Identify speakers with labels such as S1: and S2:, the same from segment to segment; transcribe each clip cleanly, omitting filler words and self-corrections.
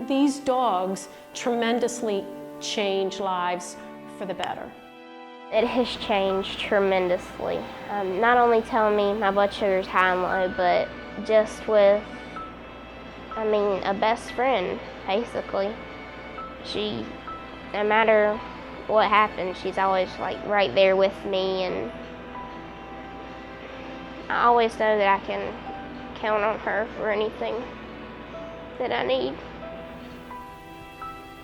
S1: These dogs tremendously change lives for the better.
S2: It has changed tremendously. Not only telling me my blood sugar's high and low, but just with, a best friend, basically. She, no matter what happens, she's always right there with me, and I always know that I can count on her for anything that I need.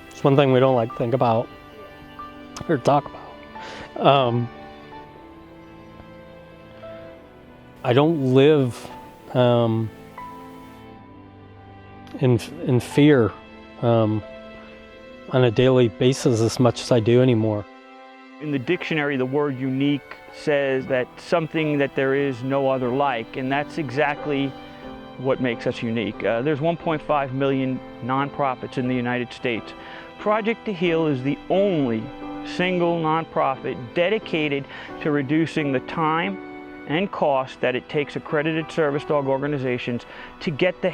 S3: It's one thing we don't like to think about or talk about. I don't live in fear on a daily basis as much as I do anymore.
S4: In the dictionary, the word unique says that something that there is no other like, and that's exactly what makes us unique. There's 1.5 million nonprofits in the United States. Project to Heal is the only single nonprofit dedicated to reducing the time and cost that it takes accredited service dog organizations to get the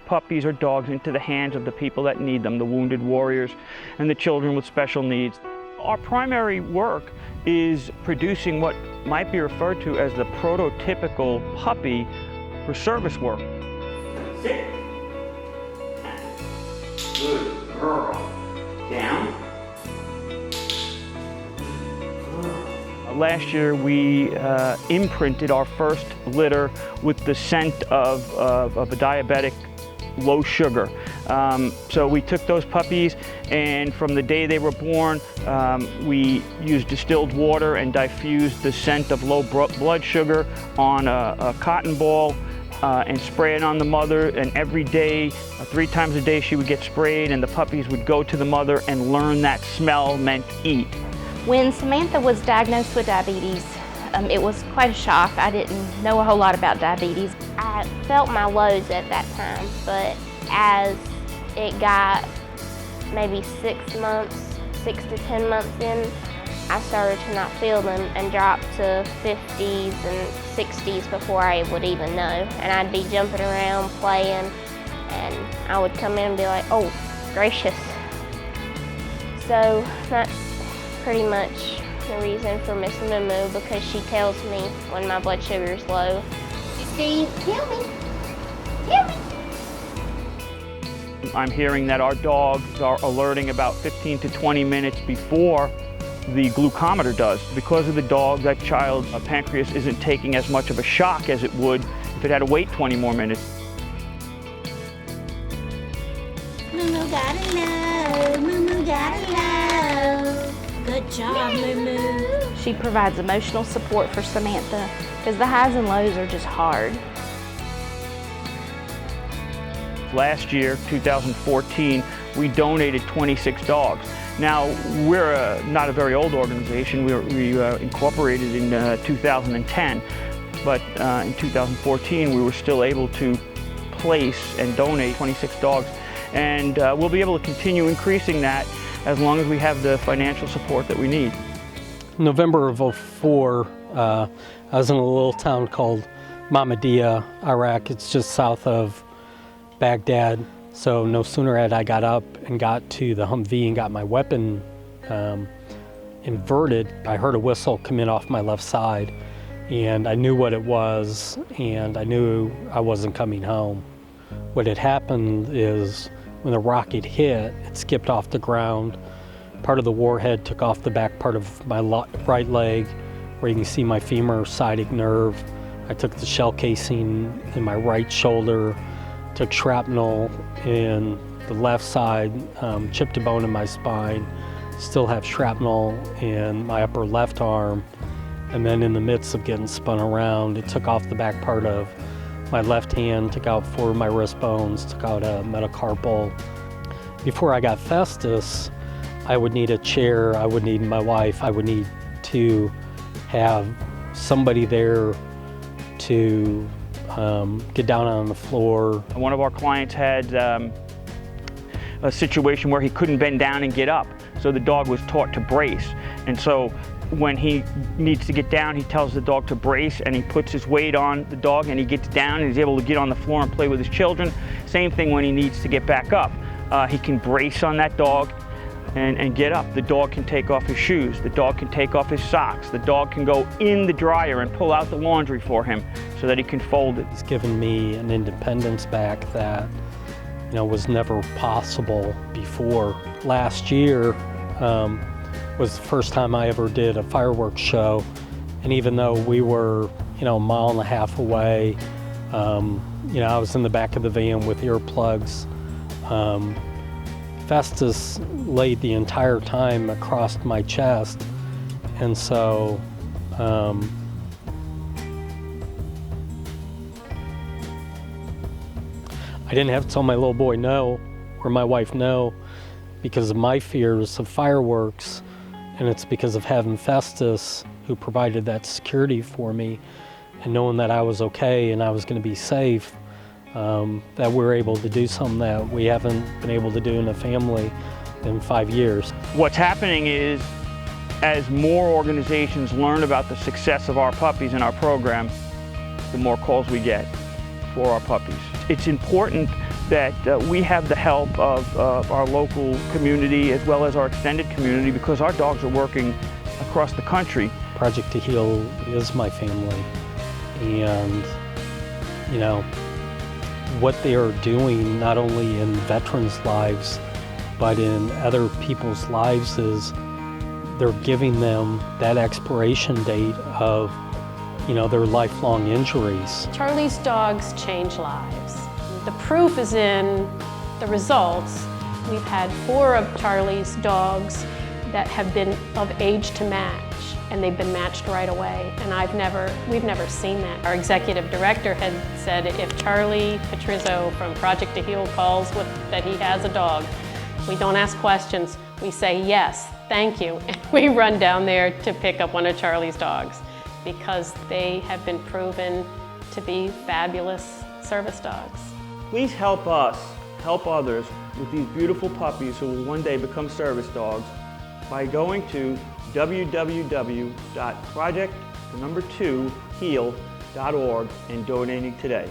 S4: puppies or dogs into the hands of the people that need them, the wounded warriors and the children with special needs. Our primary work is producing what might be referred to as the prototypical puppy for service work. Sit. Good girl. Down. Last year we imprinted our first litter with the scent of a diabetic low sugar. So we took those puppies, and from the day they were born, we used distilled water and diffused the scent of low blood sugar on a cotton ball and spray it on the mother, and every day, 3 times a day, she would get sprayed, and the puppies would go to the mother and learn that smell meant eat.
S5: When Samantha was diagnosed with diabetes, it was quite a shock. I didn't know a whole lot about diabetes.
S2: I felt my lows at that time, but as it got maybe 6 to 10 months in, I started to not feel them and dropped to 50s and 60s before I would even know. And I'd be jumping around, playing, and I would come in and be like, oh, gracious. So that's pretty much the reason for Miss Moo, because she tells me when my blood sugar is low. Steve, tell me.
S4: I'm hearing that our dogs are alerting about 15 to 20 minutes before the glucometer does. Because of the dog, that child's pancreas isn't taking as much of a shock as it would if it had to wait 20 more minutes.
S6: Moo gotta know, Moo gotta know. Good job, Moo.
S5: She provides emotional support for Samantha because the highs and lows are just hard.
S4: Last year, 2014, we donated 26 dogs. Now, we're not a very old organization. We incorporated in 2010, but in 2014, we were still able to place and donate 26 dogs. And we'll be able to continue increasing that as long as we have the financial support that we need.
S3: November of '04, I was in a little town called Mahmadiyah, Iraq. It's just south of Baghdad. So no sooner had I got up and got to the Humvee and got my weapon inverted, I heard a whistle come in off my left side, and I knew what it was, and I knew I wasn't coming home. What had happened is when the rocket hit, it skipped off the ground. Part of the warhead took off the back part of my right leg, where you can see my femur sciatic nerve. I took the shell casing in my right shoulder, took shrapnel in the left side, chipped a bone in my spine, still have shrapnel in my upper left arm, and then in the midst of getting spun around, it took off the back part of my left hand, took out 4 of my wrist bones, took out a metacarpal. Before I got Festus, I would need a chair, I would need my wife, I would need to have somebody there to get down on the floor.
S4: One of our clients had a situation where he couldn't bend down and get up, so the dog was taught to brace. And so when he needs to get down, he tells the dog to brace, and he puts his weight on the dog, and he gets down and he's able to get on the floor and play with his children. Same thing when he needs to get back up. He can brace on that dog and get up. The dog can take off his shoes. The dog can take off his socks. The dog can go in the dryer and pull out the laundry for him so that he can fold it.
S3: He's given me an independence back that, was never possible before. Last year was the first time I ever did a fireworks show, and even though we were, a mile and a half away, I was in the back of the van with earplugs. Festus laid the entire time across my chest, and so I didn't have to tell my little boy no, or my wife no, because of my fears of fireworks, and it's because of having Festus, who provided that security for me, and knowing that I was okay and I was going to be safe, that we're able to do something that we haven't been able to do in a family in 5 years.
S4: What's happening is, as more organizations learn about the success of our puppies and our program, the more calls we get for our puppies. It's important that we have the help of our local community as well as our extended community, because our dogs are working across the country.
S3: Project to Heal is my family, and what they are doing not only in veterans' lives but in other people's lives is they're giving them that expiration date of their lifelong injuries.
S1: Charlie's dogs change lives. The proof is in the results. We've had 4 of Charlie's dogs that have been of age to match, and they've been matched right away, and we've never seen that. Our executive director had said if Charlie Patrizzo from Project to Heal calls that he has a dog, we don't ask questions, we say yes, thank you, and we run down there to pick up one of Charlie's dogs, because they have been proven to be fabulous service dogs.
S4: Please help us help others with these beautiful puppies who will one day become service dogs by going to www.project2heal.org and donating today.